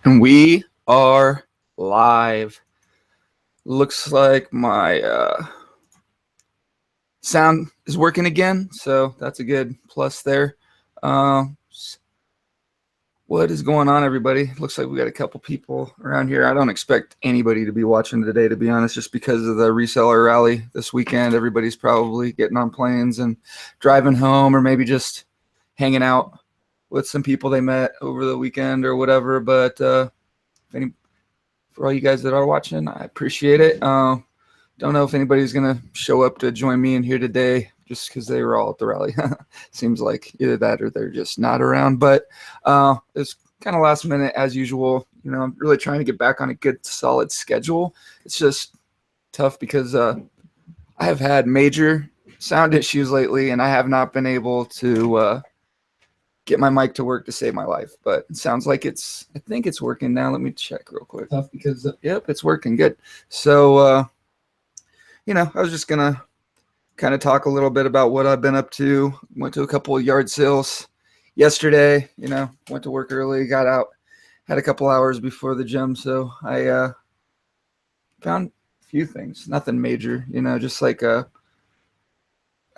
And we are live. Looks like my sound is working again, so that's a good plus there. What is going on, everybody? Looks like we got a couple people around here. I don't expect anybody to be watching today, to be honest, just because of the reseller rally this weekend. Everybody's probably getting on planes and driving home, or maybe just hanging out with some people they met over the weekend or whatever. But for all you guys that are watching, I appreciate it. Don't know if anybody's gonna show up to join me in here today, just because they were all at the rally. Seems like either that or they're just not around. But it's kind of last minute as usual. You know, I'm really trying to get back on a good, solid schedule. It's just tough because I have had major sound issues lately, and I have not been able to get my mic to work to save my life. But it sounds like I think it's working now. Let me check real quick. Tough because yep, it's working good. So you know, I was just gonna kind of talk a little bit about what I've been up to. Went to a couple of yard sales yesterday. You know, went to work early, got out, had a couple hours before the gym, so I found a few things. Nothing major, you know, just like I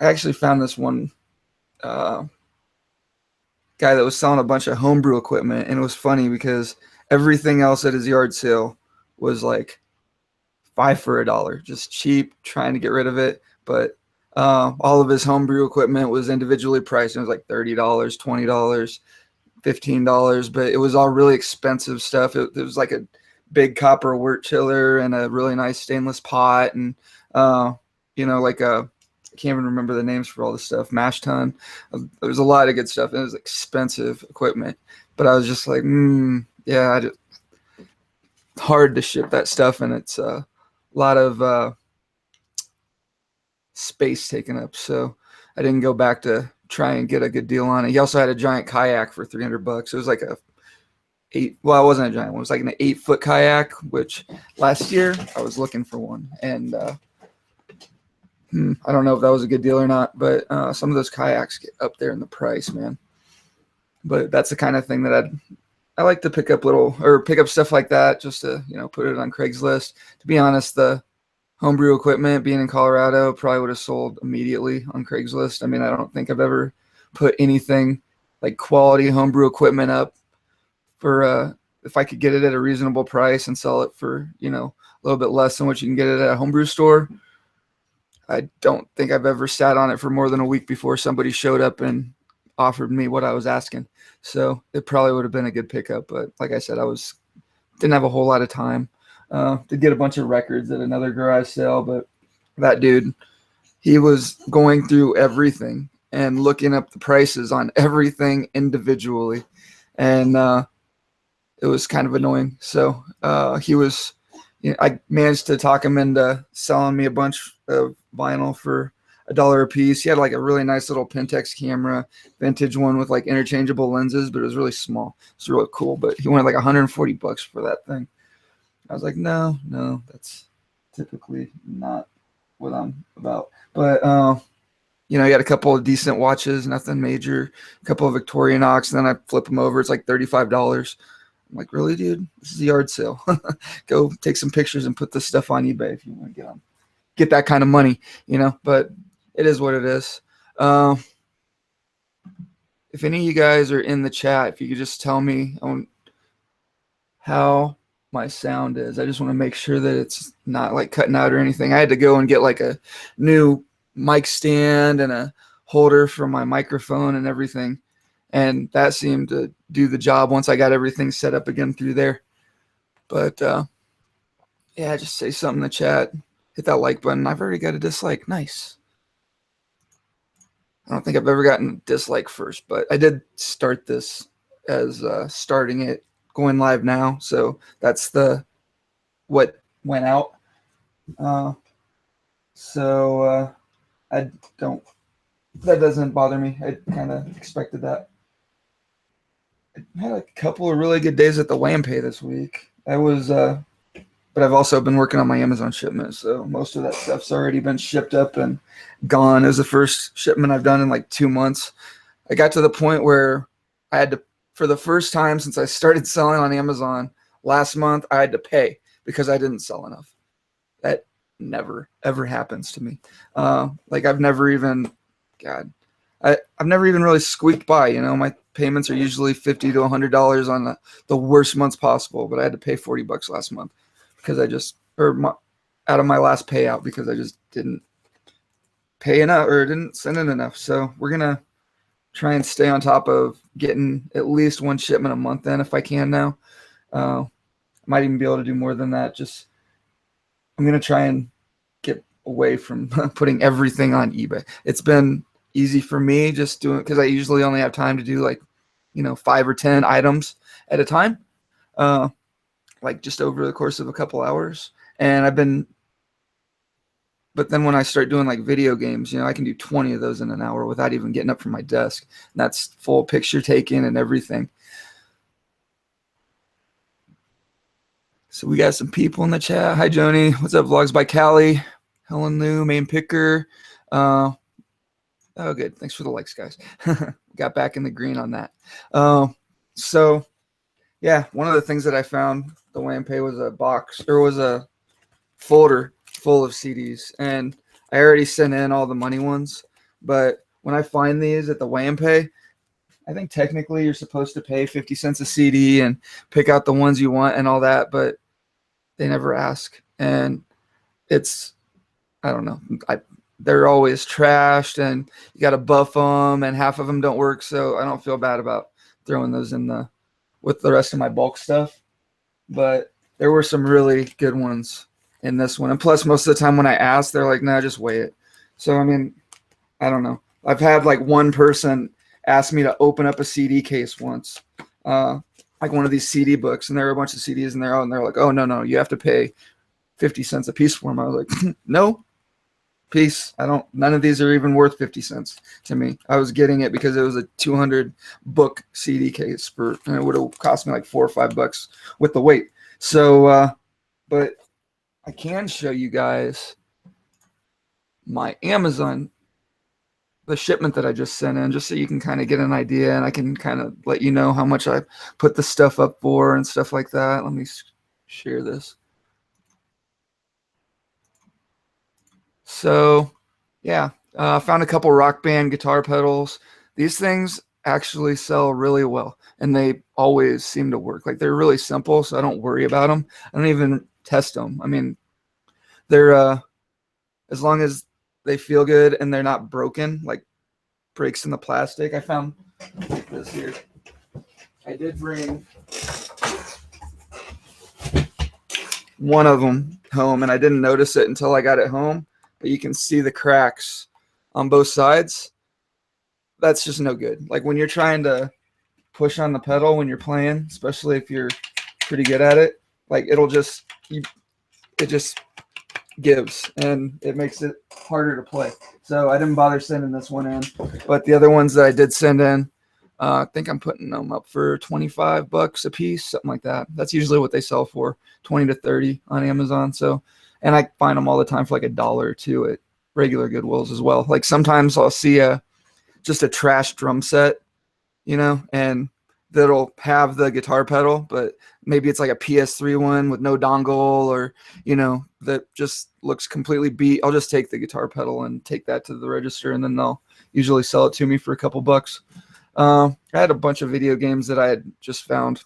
actually found this one guy that was selling a bunch of homebrew equipment, and it was funny because everything else at his yard sale was like $5 for $1, just cheap, trying to get rid of it. But all of his homebrew equipment was individually priced. It was like $30, $20, $15, but it was all really expensive stuff. It was like a big copper wort chiller and a really nice stainless pot, and you know, like I can't even remember the names for all this stuff. Mash tun. There's a lot of good stuff. It was expensive equipment, but I was just like, yeah, hard to ship that stuff, and it's a lot of space taken up. So I didn't go back to try and get a good deal on it. He also had a giant kayak for $300. It was like it wasn't a giant one. It was like an 8-foot kayak, which last year I was looking for one, and I don't know if that was a good deal or not, but some of those kayaks get up there in the price, man. But that's the kind of thing that I like to pick up stuff like that, just to, you know, put it on Craigslist. To be honest, the homebrew equipment, being in Colorado, probably would have sold immediately on Craigslist. I mean, I don't think I've ever put anything like quality homebrew equipment up for if I could get it at a reasonable price and sell it for, you know, a little bit less than what you can get it at a homebrew store. I don't think I've ever sat on it for more than a week before somebody showed up and offered me what I was asking. So it probably would have been a good pickup. But like I said, didn't have a whole lot of time to get a bunch of records at another garage sale. But that dude, he was going through everything and looking up the prices on everything individually. And it was kind of annoying. So he was, you know, I managed to talk him into selling me a bunch of vinyl for $1 a piece. He had like a really nice little Pentax camera, vintage one with like interchangeable lenses, but it was really small. It's really cool. But he wanted like $140 for that thing. I was like, no, that's typically not what I'm about. But you know, he had a couple of decent watches, nothing major, a couple of Victorinox, and then I flip them over. It's like $35. I'm like, really, dude? This is a yard sale. Go take some pictures and put this stuff on eBay if you want to get that kind of money, you know. But it is what it is. If any of you guys are in the chat, if you could just tell me how my sound is. I just want to make sure that it's not like cutting out or anything. I had to go and get like a new mic stand and a holder for my microphone and everything. And that seemed to do the job once I got everything set up again through there. But yeah, just say something in the chat. Hit that like button. I've already got a dislike. Nice. I don't think I've ever gotten a dislike first, but I did start this as starting it, going live now. So that's what went out. That doesn't bother me. I kind of expected that. I had a couple of really good days at the Wampay this week. But I've also been working on my Amazon shipment, so most of that stuff's already been shipped up and gone. It was the first shipment I've done in like 2 months. I got to the point where I had to, for the first time since I started selling on Amazon, Last month I had to pay because I didn't sell enough. That never ever happens to me. Like I've never even, God, I've never even really squeaked by. You know, my payments are usually $50 to $100 on the worst months possible, but I had to pay $40 last month because I just, out of my last payout because I just didn't pay enough or didn't send in enough. So we're gonna try and stay on top of getting at least one shipment a month in if I can now. Might even be able to do more than that. Just I'm gonna try and get away from putting everything on eBay. It's been easy for me just doing because I usually only have time to do like 5 or 10 items at a time, like just over the course of a couple hours. And but then when I start doing like video games, I can do 20 of those in an hour without even getting up from my desk. And that's full picture taking and everything. So we got some people in the chat. Hi, Joni. What's up? Vlogs by Callie. Helen Lou, main picker. Oh, good. Thanks for the likes, guys. Got back in the green on that. So, yeah, one of the things that I found the WAMPay was a folder full of CDs, and I already sent in all the money ones. But when I find these at the WAMPay, I think technically you're supposed to pay 50 cents a CD and pick out the ones you want and all that, but they never ask. And I don't know. They're always trashed, and you got to buff them, and half of them don't work. So I don't feel bad about throwing those in with the rest of my bulk stuff. But there were some really good ones in this one. And plus, most of the time when I ask, they're like, no, just weigh it. So, I mean, I don't know. I've had like one person ask me to open up a CD case once, like one of these CD books, and there were a bunch of CDs in there, and they're like, oh, no, you have to pay 50 cents a piece for them. I was like, no, peace. None of these are even worth 50 cents to me. I was getting it because it was a 200 book CD case and it would have cost me like $4 or $5 with the weight. So, but I can show you guys my Amazon, the shipment that I just sent in, just so you can kind of get an idea, and I can kind of let you know how much I put the stuff up for and stuff like that. Let me share this. So, yeah, I found a couple Rock Band guitar pedals. These things actually sell really well, and they always seem to work. Like, they're really simple, so I don't worry about them. I don't even test them. I mean, they're as long as they feel good and they're not broken, like breaks in the plastic. I found this here. I did bring one of them home, and I didn't notice it until I got it home. But you can see the cracks on both sides. That's just no good. Like when you're trying to push on the pedal when you're playing, especially if you're pretty good at it, like it just gives, and it makes it harder to play. So I didn't bother sending this one in, but the other ones that I did send in, I think I'm putting them up for $25 a piece, something like that. That's usually what they sell for, 20 to 30 on Amazon. So, and I find them all the time for like $1 or $2 at regular Goodwills as well. Like sometimes I'll see just a trash drum set, and that'll have the guitar pedal, but maybe it's like a PS3 one with no dongle, or that just looks completely beat. I'll just take the guitar pedal and take that to the register, and then they'll usually sell it to me for a couple bucks. I had a bunch of video games that I had just found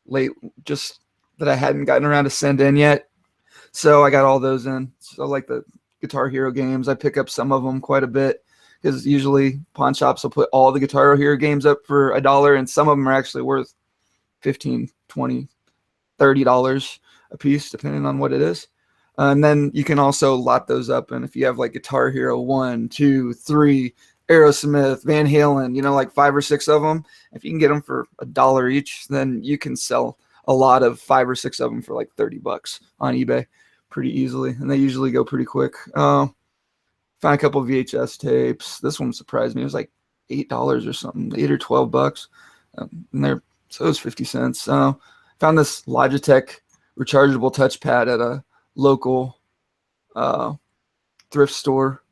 late, just that I hadn't gotten around to send in yet, so I got all those in. So like the Guitar Hero games, I pick up some of them quite a bit, because usually pawn shops will put all the Guitar Hero games up for $1, and some of them are actually worth $15, $20, $30 a piece, depending on what it is. And then you can also lot those up, and if you have like Guitar Hero 1, 2, 3, Aerosmith, Van Halen, like 5 or 6 of them, if you can get them for $1 each, then you can sell a lot of 5 or 6 of them for like $30 on eBay pretty easily, and they usually go pretty quick. Found a couple of VHS tapes. This one surprised me. It was like $8 or something, $8 or $12, and so it was 50 cents. Found this Logitech rechargeable touchpad at a local thrift store,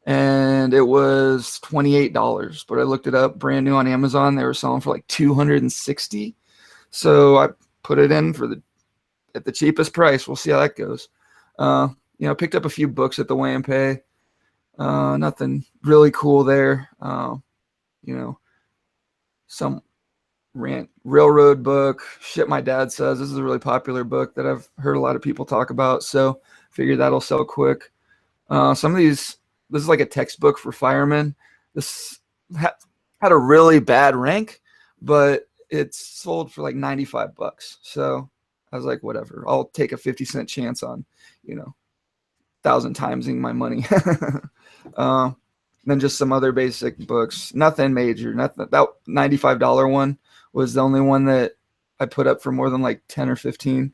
and it was $28. But I looked it up, brand new on Amazon. They were selling for like $260. So put it in at the cheapest price. We'll see how that goes. Picked up a few books at the Way and Pay. Nothing really cool there. Some railroad book. Shit My Dad Says. This is a really popular book that I've heard a lot of people talk about. So figure that'll sell quick. Some of these, this is like a textbook for firemen. This had a really bad rank, but it's sold for like $95. So I was like, whatever, I'll take a 50-cent chance on, 1,000 timesing my money. Then just some other basic books, nothing major. Nothing. That $95 one was the only one that I put up for more than like 10 or 15.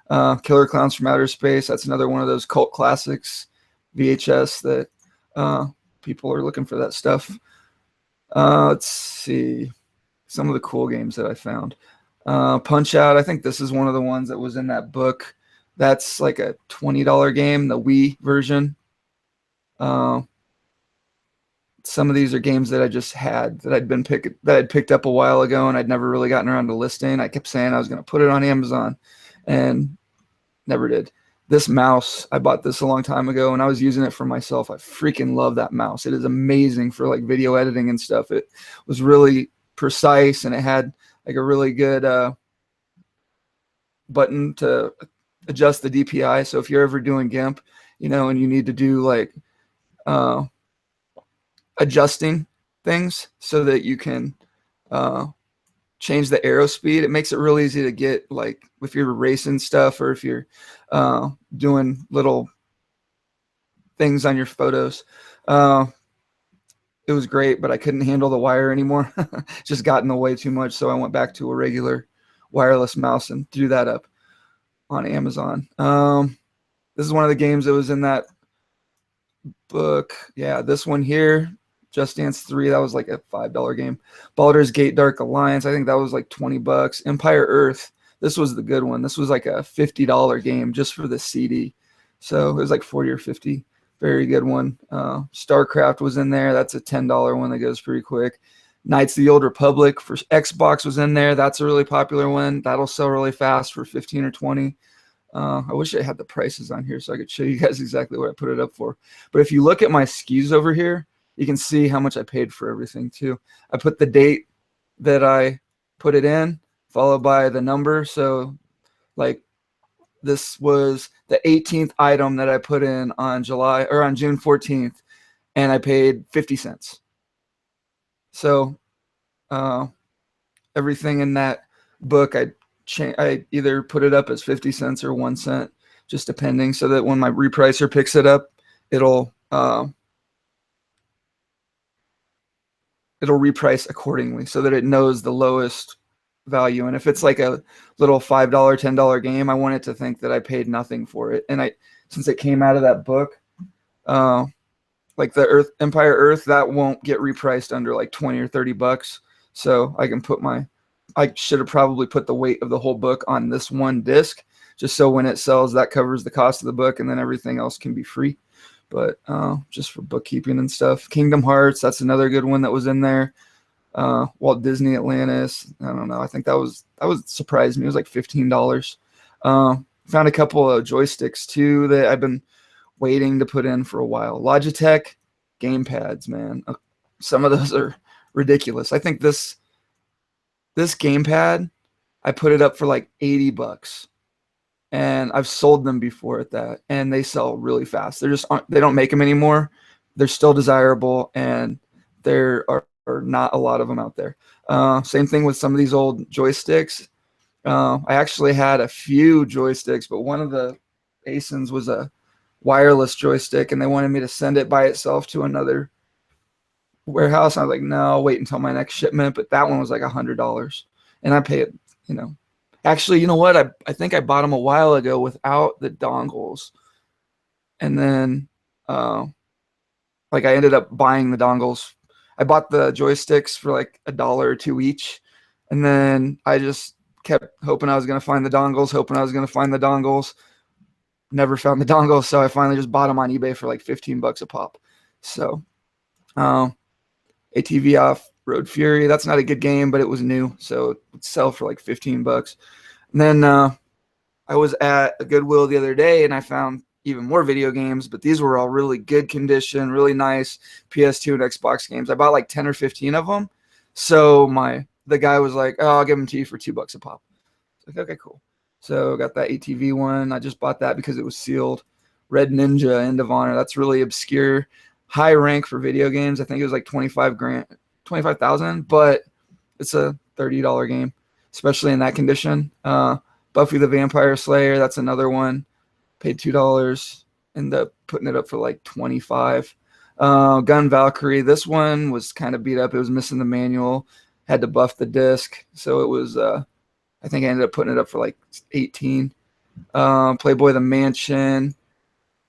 Killer Clowns from Outer Space. That's another one of those cult classics, VHS, that people are looking for that stuff. Let's see some of the cool games that I found. Punch Out. I think this is one of the ones that was in that book. That's like a $20 game, the Wii version. Some of these are games that I just had that I'd picked up a while ago, and I'd never really gotten around to listing. I kept saying I was going to put it on Amazon, and never did. This mouse, I bought this a long time ago, and I was using it for myself. I freaking love that mouse. It is amazing for like video editing and stuff. It was really precise, and it had like a really good button to adjust the DPI. So if you're ever doing GIMP, and you need to do like adjusting things so that you can change the arrow speed, it makes it real easy to get, like if you're racing stuff or if you're doing little things on your photos. It was great, but I couldn't handle the wire anymore. Just got in the way too much, so I went back to a regular wireless mouse and threw that up on Amazon. This is one of the games that was in that book. Yeah, this one here, Just Dance 3, that was like a $5 game. Baldur's Gate Dark Alliance, I think that was like $20. Empire Earth, this was the good one. This was like a $50 game just for the CD. So it was like 40 or 50. Very good one. StarCraft was in there. That's a $10 one that goes pretty quick. Knights of the Old Republic for Xbox was in there. That's a really popular one. That'll sell really fast for 15 or 20. I wish I had the prices on here so I could show you guys exactly what I put it up for. But if you look at my SKUs over here, you can see how much I paid for everything too. I put the date that I put it in, followed by the number. So like this was the 18th item that I put in on June 14th, and I paid 50 cents. So everything in that book, I either put it up as 50 cents or 1 cent, just depending, so that when my repricer picks it up, it'll reprice accordingly so that it knows the lowest value. And if it's like a little $5, $10 game, I want it to think that I paid nothing for it. And since it came out of that book, like the Empire Earth, that won't get repriced under like 20 or $30. So I can I should have probably put the weight of the whole book on this one disc, just so when it sells, that covers the cost of the book, and then everything else can be free. But just for bookkeeping and stuff. Kingdom Hearts, that's another good one that was in there. Walt Disney Atlantis, I don't know. I think that was surprised me. It was like $15. Found a couple of joysticks too that I've been waiting to put in for a while. Logitech gamepads, man. Some of those are ridiculous. I think this gamepad, I put it up for like $80. And I've sold them before at that, and they sell really fast. They don't make them anymore. They're still desirable, and there are not a lot of them out there. Same thing with some of these old joysticks. I actually had a few joysticks, but one of the ASINs was a wireless joystick, and they wanted me to send it by itself to another warehouse. I was like, no, I'll wait until my next shipment. But that one was like $100, and I paid, Actually, you know what? I think I bought them a while ago without the dongles. And then I ended up buying the dongles. I bought the joysticks for like $1 or $2 each. And then I just kept hoping I was going to find the dongles, Never found the dongles. So I finally just bought them on eBay for like $15 a pop. So ATV Off Road Fury, that's not a good game, but it was new, so it would sell for like $15. And then I was at a Goodwill the other day and I found even more video games, but these were all really good condition, really nice PS2 and Xbox games. I bought like 10 or 15 of them. So the guy was like, "Oh, I'll give them to you for $2 a pop." Like, okay, cool. So got that ATV one. I just bought that because it was sealed. Red Ninja End of Honor. That's really obscure, high rank for video games. I think it was like 25,000, but it's a $30 game, especially in that condition. Buffy the Vampire Slayer. That's another one. Paid $2. Ended up putting it up for like 25. Gun Valkyrie. This one was kind of beat up. It was missing the manual. Had to buff the disc, so it was. I think I ended up putting it up for like 18. Playboy the Mansion.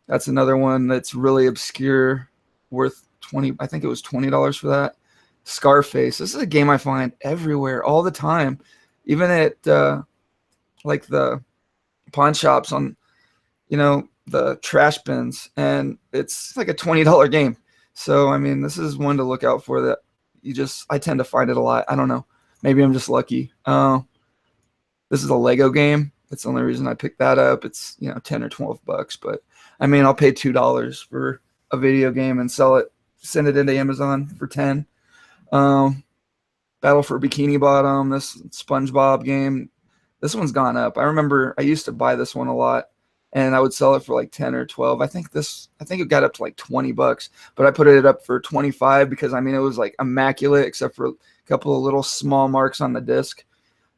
That's another one that's really obscure, worth 20. I think it was $20 for that. Scarface. This is a game I find everywhere all the time, even at like the pawn shops on, the trash bins, and it's like a $20 game. So I mean, this is one to look out for. That I tend to find it a lot. I don't know. Maybe I'm just lucky. This is a Lego game. That's the only reason I picked that up. It's 10 or $12, but I mean, I'll pay $2 for a video game and send it into Amazon for 10. Battle for Bikini Bottom, this SpongeBob game. This one's gone up. I remember I used to buy this one a lot, and I would sell it for like 10 or 12. I think it got up to like $20, but I put it up for 25 because I mean it was like immaculate except for a couple of little small marks on the disc.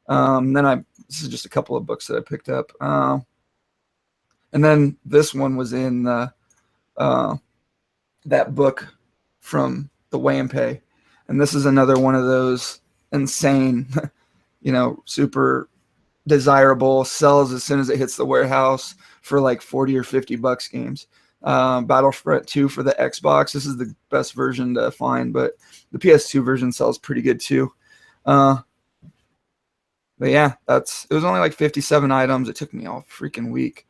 This is just a couple of books that I picked up. And then this one was in that book from the Weigh and Pay. And this is another one of those insane, super desirable, sells as soon as it hits the warehouse for like 40 or $50 games. Battlefront 2 for the Xbox. This is the best version to find, but the PS2 version sells pretty good too. But yeah, it was only like 57 items. It took me all freaking week.